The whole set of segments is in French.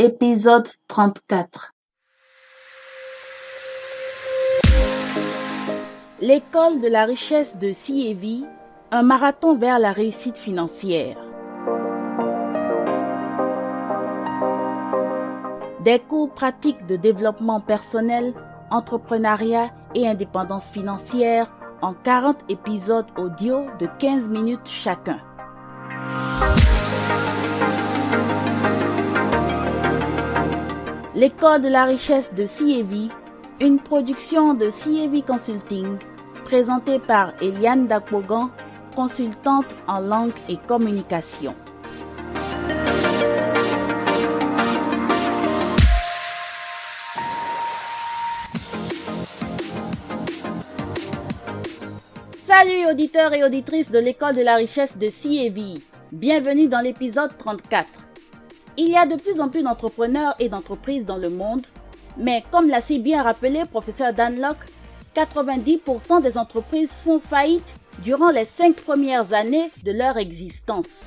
Épisode 34. L'école de la richesse de CEV, un marathon vers la réussite financière. Des cours pratiques de développement personnel, entrepreneuriat et indépendance financière en 40 épisodes audio de 15 minutes chacun. L'école de la richesse de CEV, une production de CEV Consulting, présentée par Eliane Dakpogan, consultante en langue et communication. Salut auditeurs et auditrices de l'école de la richesse de CEV. Bienvenue dans l'épisode 34. Il y a de plus en plus d'entrepreneurs et d'entreprises dans le monde, mais comme l'a si bien rappelé professeur Dan Lok, 90% des entreprises font faillite durant les 5 premières années de leur existence.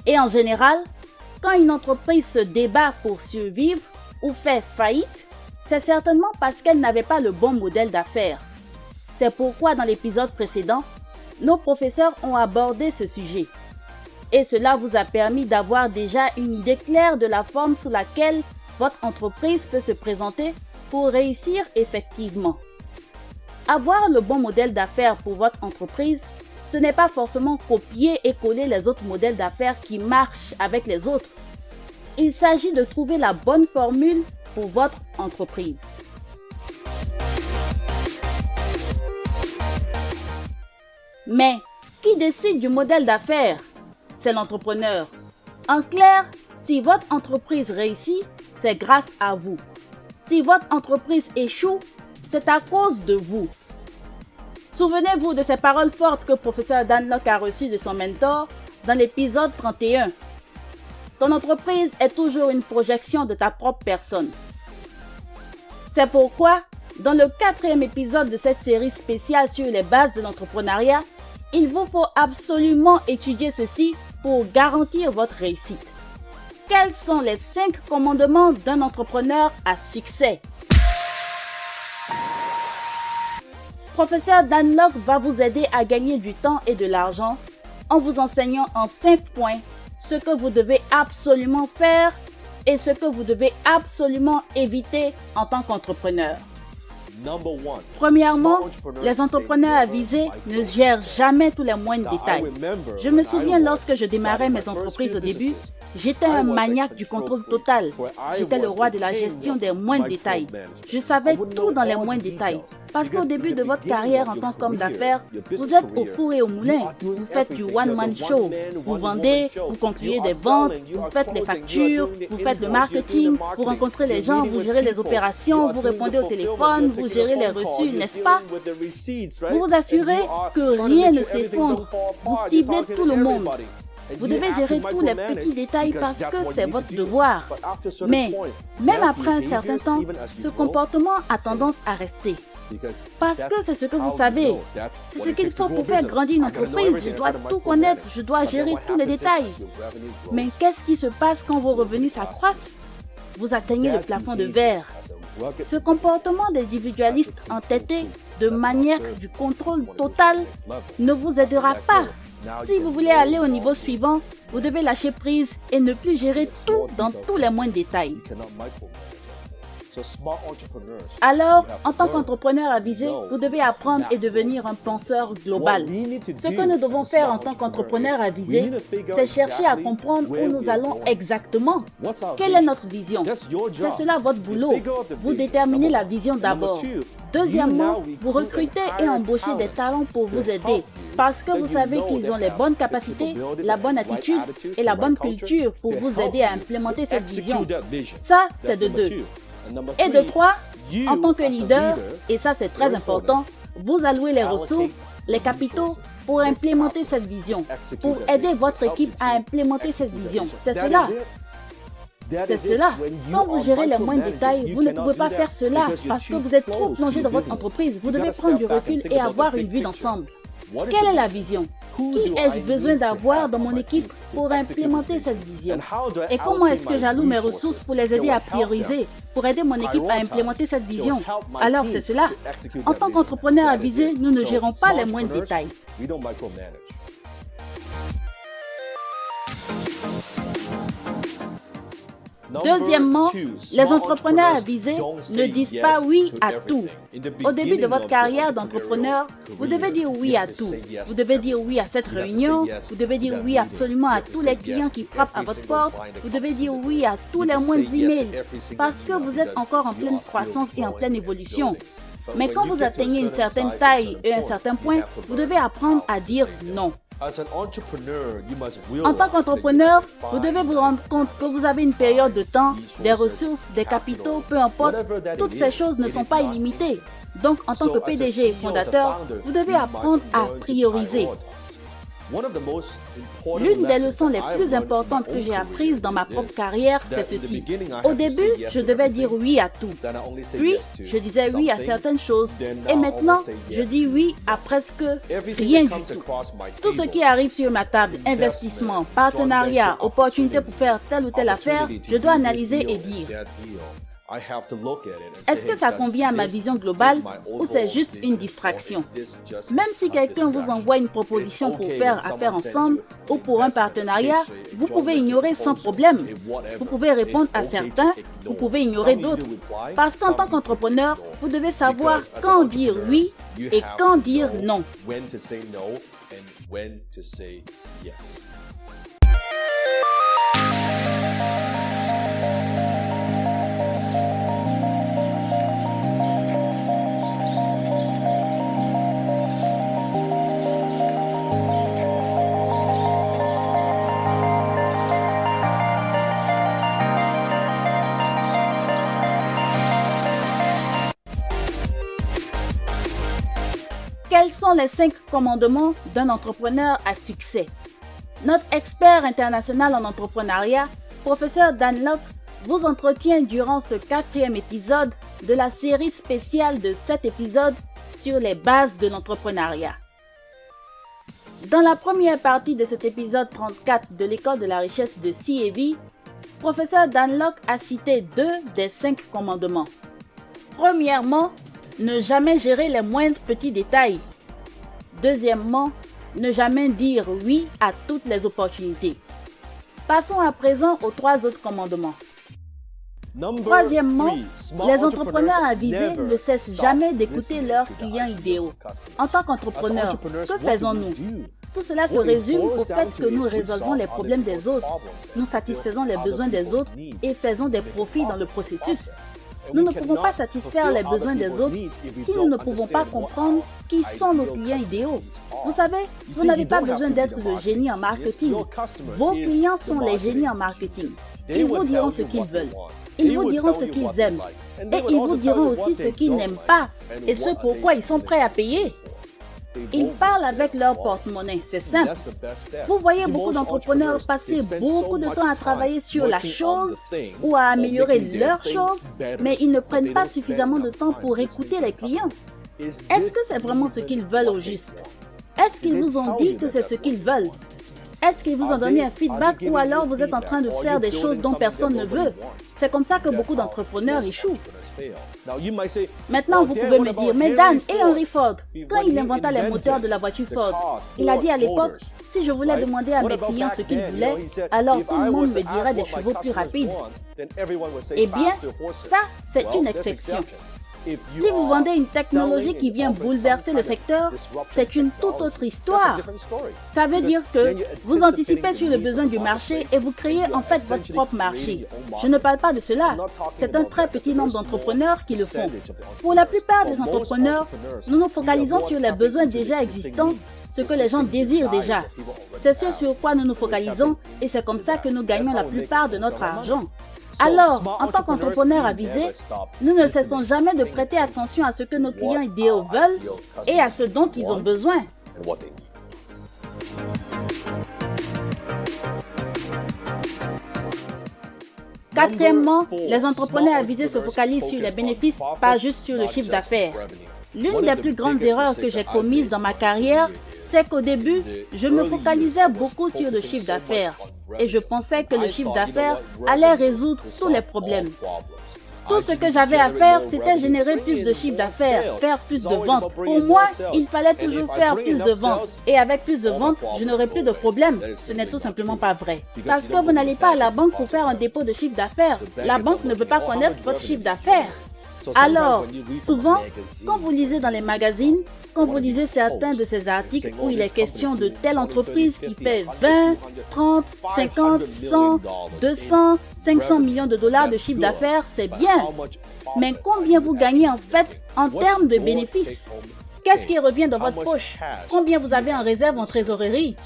Et en général, quand une entreprise se débat pour survivre ou fait faillite, c'est certainement parce qu'elle n'avait pas le bon modèle d'affaires. C'est pourquoi dans l'épisode précédent, nos professeurs ont abordé ce sujet. Et cela vous a permis d'avoir déjà une idée claire de la forme sous laquelle votre entreprise peut se présenter pour réussir effectivement. Avoir le bon modèle d'affaires pour votre entreprise, ce n'est pas forcément copier et coller les autres modèles d'affaires qui marchent avec les autres. Il s'agit de trouver la bonne formule pour votre entreprise. Mais qui décide du modèle d'affaires? C'est l'entrepreneur. En clair, si votre entreprise réussit, c'est grâce à vous. Si votre entreprise échoue, c'est à cause de vous. Souvenez-vous de ces paroles fortes que professeur Dan Lok a reçues de son mentor dans l'épisode 31. Ton entreprise est toujours une projection de ta propre personne. C'est pourquoi, dans le 4e épisode de cette série spéciale sur les bases de l'entrepreneuriat, il vous faut absolument étudier ceci pour garantir votre réussite. Quels sont les 5 commandements d'un entrepreneur à succès? Professeur Dan Lok va vous aider à gagner du temps et de l'argent en vous enseignant en 5 points ce que vous devez absolument faire et ce que vous devez absolument éviter en tant qu'entrepreneur. Premièrement, les entrepreneurs avisés ne gèrent jamais tous les moindres détails. Je me souviens lorsque je démarrais mes entreprises au début, j'étais un maniaque du contrôle total. J'étais le roi de la gestion des moindres détails. Je savais tout dans les moindres détails. Parce qu'au début de votre carrière en tant qu'homme d'affaires, vous êtes au four et au moulin. Vous faites du one-man show. Vous vendez, vous concluez des ventes, vous faites les factures, vous faites le marketing, vous rencontrez les gens, vous gérez les opérations, vous répondez au téléphone, vous gérez les reçus, n'est-ce pas? Vous vous assurez que rien ne s'effondre. Vous ciblez tout le monde. Vous devez gérer tous les petits détails parce que c'est votre devoir. Mais, même après un certain temps, ce comportement a tendance à rester. Parce que c'est ce que vous savez. C'est ce qu'il faut pour faire grandir une entreprise. Je dois tout connaître, je dois gérer tous les détails. Mais qu'est-ce qui se passe quand vos revenus s'accroissent? Vous atteignez le plafond de verre. Ce comportement d'individualiste entêté, de maniaque du contrôle total, ne vous aidera pas. Si vous voulez aller au niveau suivant, vous devez lâcher prise et ne plus gérer tout dans tous les moindres détails. Alors, en tant qu'entrepreneur avisé, vous devez apprendre et devenir un penseur global. Ce que nous devons faire en tant qu'entrepreneur avisé, c'est chercher à comprendre où nous allons exactement. Quelle est notre vision? C'est cela votre boulot. Vous déterminez la vision d'abord. Deuxièmement, vous recrutez et embauchez des talents pour vous aider. Parce que vous savez qu'ils ont les bonnes capacités, la bonne attitude et la bonne culture pour vous aider à implémenter cette vision. Ça, c'est de 2. Et de 3, en tant que leader, et ça c'est très important, vous allouez les ressources, les capitaux pour implémenter cette vision, pour aider votre équipe à implémenter cette vision. C'est cela. C'est cela. Quand vous gérez les moindres détails, vous ne pouvez pas faire cela parce que vous êtes trop plongé dans votre entreprise. Vous devez prendre du recul et avoir une vue d'ensemble. Quelle est la vision? Qui ai-je besoin d'avoir dans mon équipe pour implémenter cette vision? Et comment est-ce que j'alloue mes ressources pour les aider à prioriser, pour aider mon équipe à implémenter cette vision? Alors c'est cela. En tant qu'entrepreneur avisé, nous ne gérons pas les moindres détails. Deuxièmement, les entrepreneurs avisés ne disent pas oui à tout. Au début de votre carrière d'entrepreneur, vous devez dire oui à tout. Vous devez dire oui à cette réunion, vous devez dire oui absolument à tous les clients qui frappent à votre porte, vous devez dire oui à tous les moindres emails parce que vous êtes encore en pleine croissance et en pleine évolution. Mais quand vous atteignez une certaine taille et un certain point, vous devez apprendre à dire non. En tant qu'entrepreneur, vous devez vous rendre compte que vous avez une période de temps, des ressources, des capitaux, peu importe, toutes ces choses ne sont pas illimitées. Donc, en tant que PDG et fondateur, vous devez apprendre à prioriser. L'une des leçons les plus importantes que j'ai apprises dans ma propre carrière, c'est ceci. Au début, je devais dire oui à tout. Puis, je disais oui à certaines choses. Et maintenant, je dis oui à presque rien du tout. Tout ce qui arrive sur ma table, investissement, partenariat, opportunité pour faire telle ou telle affaire, je dois analyser et dire: est-ce que ça convient à ma vision globale ou c'est juste une distraction? Même si quelqu'un vous envoie une proposition pour faire affaire ensemble ou pour un partenariat, vous pouvez ignorer sans problème. Vous pouvez répondre à certains, vous pouvez ignorer d'autres. Parce qu'en tant qu'entrepreneur, vous devez savoir quand dire oui et quand dire non. Quels sont les 5 commandements d'un entrepreneur à succès? Notre expert international en entrepreneuriat, professeur Dan Lok, vous entretient durant ce 4e épisode de la série spéciale de 7 épisodes sur les bases de l'entrepreneuriat. Dans la première partie de cet épisode 34 de l'école de la richesse de CEV, professeur Dan Lok a cité 2 des 5 commandements. Premièrement, ne jamais gérer les moindres petits détails. Deuxièmement, ne jamais dire oui à toutes les opportunités. Passons à présent aux 3 autres commandements. Troisièmement, les entrepreneurs avisés ne cessent jamais d'écouter leurs clients idéaux. En tant qu'entrepreneurs, que faisons-nous? Tout cela se résume au fait que nous résolvons les problèmes des autres, nous satisfaisons les besoins des autres et faisons des profits dans le processus. Nous ne pouvons pas satisfaire les besoins des autres si nous ne pouvons pas comprendre qui sont nos clients idéaux. Vous savez, vous n'avez pas besoin d'être le génie en marketing. Vos clients sont les génies en marketing. Ils vous diront ce qu'ils veulent. Ils vous diront ce qu'ils aiment. Et ils vous diront aussi ce qu'ils n'aiment pas et ce pourquoi ils sont prêts à payer. Ils parlent avec leur porte-monnaie, c'est simple. Vous voyez beaucoup d'entrepreneurs passer beaucoup de temps à travailler sur la chose ou à améliorer leur chose, mais ils ne prennent pas suffisamment de temps pour écouter les clients. Est-ce que c'est vraiment ce qu'ils veulent au juste? Est-ce qu'ils vous ont dit que c'est ce qu'ils veulent? Est-ce qu'ils vous ont donné un feedback ou alors vous êtes en train de faire des choses dont personne ne veut? C'est comme ça que beaucoup d'entrepreneurs échouent. Maintenant, vous pouvez me dire, mais Dan et Henry Ford, quand il inventa les moteurs de la voiture Ford, il a dit à l'époque, si je voulais demander à mes clients ce qu'ils voulaient, alors tout le monde me dirait des chevaux plus rapides. Eh bien, ça, c'est une exception. Si vous vendez une technologie qui vient bouleverser le secteur, c'est une toute autre histoire. Ça veut dire que vous anticipez sur le besoin du marché et vous créez en fait votre propre marché. Je ne parle pas de cela. C'est un très petit nombre d'entrepreneurs qui le font. Pour la plupart des entrepreneurs, nous nous focalisons sur les besoins déjà existants, ce que les gens désirent déjà. C'est ce sur quoi nous nous focalisons et c'est comme ça que nous gagnons la plupart de notre argent. Alors, en tant qu'entrepreneurs avisés, nous ne cessons jamais de prêter attention à ce que nos clients idéaux veulent et à ce dont ils ont besoin. Quatrièmement, les entrepreneurs avisés se focalisent sur les bénéfices, pas juste sur le chiffre d'affaires. L'une des plus grandes erreurs que j'ai commises dans ma carrière, c'est qu'au début, je me focalisais beaucoup sur le chiffre d'affaires et je pensais que le chiffre d'affaires allait résoudre tous les problèmes. Tout ce que j'avais à faire, c'était générer plus de chiffre d'affaires, faire plus de ventes. Pour moi, il fallait toujours faire plus de ventes. Et avec plus de ventes, je n'aurai plus de problème. Ce n'est tout simplement pas vrai. Parce que vous n'allez pas à la banque pour faire un dépôt de chiffre d'affaires. La banque ne veut pas connaître votre chiffre d'affaires. Alors, souvent, quand vous lisez dans les magazines, quand vous lisez certains de ces articles où il est question de telle entreprise qui fait 20, 30, 50, 100, 200, 500 millions de dollars de chiffre d'affaires, c'est bien. Mais combien vous gagnez en fait en termes de bénéfices? Qu'est-ce qui revient dans votre poche? Combien vous avez en réserve en trésorerie?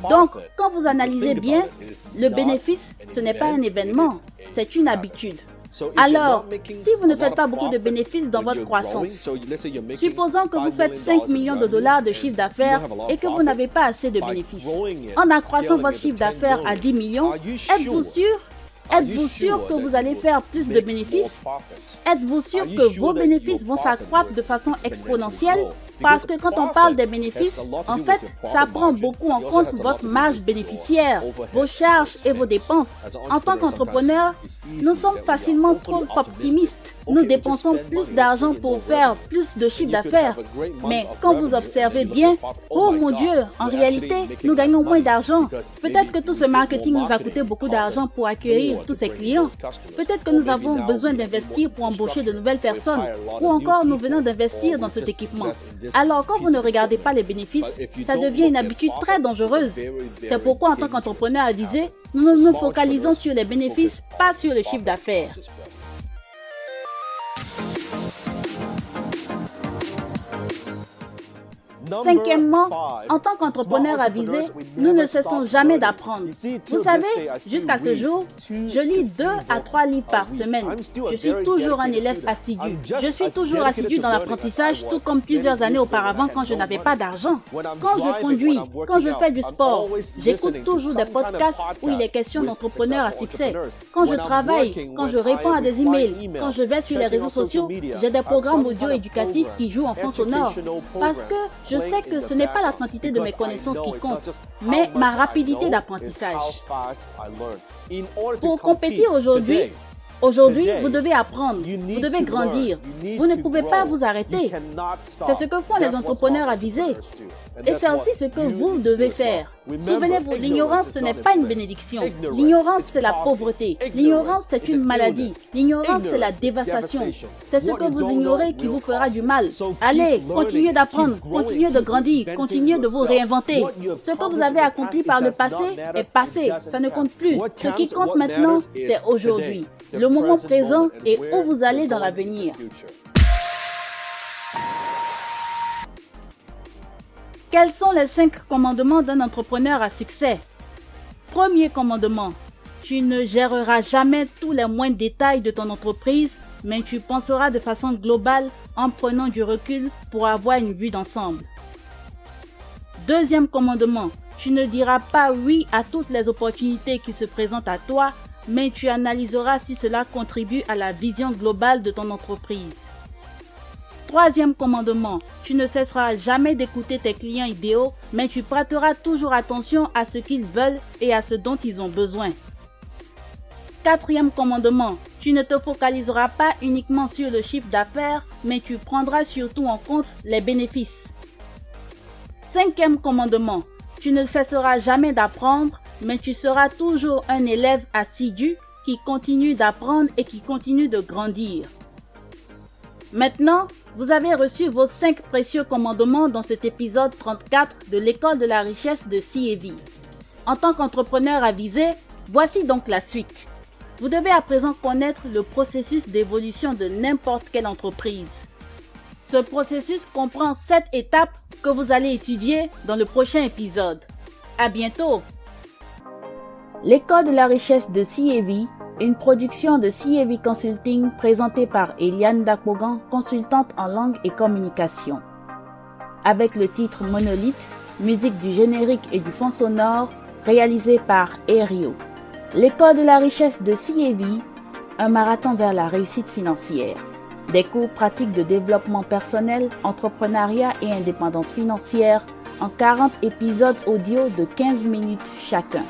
Donc, quand vous analysez bien, le bénéfice, ce n'est pas un événement, c'est une habitude. Alors, si vous ne faites pas beaucoup de bénéfices dans votre croissance, supposons que vous faites 5 millions de dollars de chiffre d'affaires et que vous n'avez pas assez de bénéfices. En accroissant votre chiffre d'affaires à 10 millions, êtes-vous sûr que vous allez faire plus de bénéfices? Êtes-vous sûr que vos bénéfices vont s'accroître de façon exponentielle? Parce que quand on parle des bénéfices, en fait, ça prend beaucoup en compte votre marge bénéficiaire, vos charges et vos dépenses. En tant qu'entrepreneur, nous sommes facilement trop optimistes. Nous dépensons plus d'argent pour faire plus de chiffre d'affaires. Mais quand vous observez bien, oh mon Dieu, en réalité, nous gagnons moins d'argent. Peut-être que tout ce marketing nous a coûté beaucoup d'argent pour accueillir tous ces clients. Peut-être que nous avons besoin d'investir pour embaucher de nouvelles personnes. Ou encore, nous venons d'investir dans cet équipement. Alors, quand vous ne regardez pas les bénéfices, ça devient une habitude très dangereuse. C'est pourquoi, en tant qu'entrepreneur avisé, nous nous focalisons sur les bénéfices, pas sur le chiffre d'affaires. Cinquièmement, en tant qu'entrepreneur avisé, nous ne cessons jamais d'apprendre. Vous savez, jusqu'à ce jour, je lis 2 à 3 livres par semaine. Je suis toujours un élève assidu. Je suis toujours assidu dans l'apprentissage, tout comme plusieurs années auparavant quand je n'avais pas d'argent. Quand je conduis, quand je fais du sport, j'écoute toujours des podcasts où il est question d'entrepreneurs à succès. Quand je travaille, quand je réponds à des emails, quand je vais sur les réseaux sociaux, j'ai des programmes audio éducatifs qui jouent en fond sonore. Parce que je sais que ce n'est pas la quantité de mes connaissances qui compte, mais ma rapidité d'apprentissage. Pour compétir aujourd'hui, vous devez apprendre, vous devez grandir. Vous ne pouvez pas vous arrêter. C'est ce que font les entrepreneurs avisés. Et c'est aussi ce que vous devez faire. Souvenez-vous, l'ignorance, ce n'est pas une bénédiction. L'ignorance, c'est la pauvreté. L'ignorance, c'est une maladie. L'ignorance, c'est la dévastation. C'est ce que vous ignorez qui vous fera du mal. Allez, continuez d'apprendre, continuez de grandir, continuez de vous réinventer. Ce que vous avez accompli par le passé est passé. Ça ne compte plus. Ce qui compte maintenant, c'est aujourd'hui. Le moment présent et où vous allez dans l'avenir. Quels sont les 5 commandements d'un entrepreneur à succès? Premier commandement, tu ne géreras jamais tous les moindres détails de ton entreprise, mais tu penseras de façon globale en prenant du recul pour avoir une vue d'ensemble. Deuxième commandement, tu ne diras pas oui à toutes les opportunités qui se présentent à toi, mais tu analyseras si cela contribue à la vision globale de ton entreprise. Troisième commandement, tu ne cesseras jamais d'écouter tes clients idéaux, mais tu prêteras toujours attention à ce qu'ils veulent et à ce dont ils ont besoin. Quatrième commandement, tu ne te focaliseras pas uniquement sur le chiffre d'affaires, mais tu prendras surtout en compte les bénéfices. Cinquième commandement, tu ne cesseras jamais d'apprendre, mais tu seras toujours un élève assidu qui continue d'apprendre et qui continue de grandir. Maintenant, vous avez reçu vos 5 précieux commandements dans cet épisode 34 de l'école de la richesse de CAV. En tant qu'entrepreneur avisé, voici donc la suite. Vous devez à présent connaître le processus d'évolution de n'importe quelle entreprise. Ce processus comprend 7 étapes que vous allez étudier dans le prochain épisode. À bientôt! L'école de la richesse de CAV, une production de CAV Consulting présentée par Eliane Dakpogan, consultante en langue et communication. Avec le titre Monolith, musique du générique et du fond sonore, réalisé par Aerio. L'école de la richesse de CAV, un marathon vers la réussite financière. Des cours pratiques de développement personnel, entrepreneuriat et indépendance financière en 40 épisodes audio de 15 minutes chacun.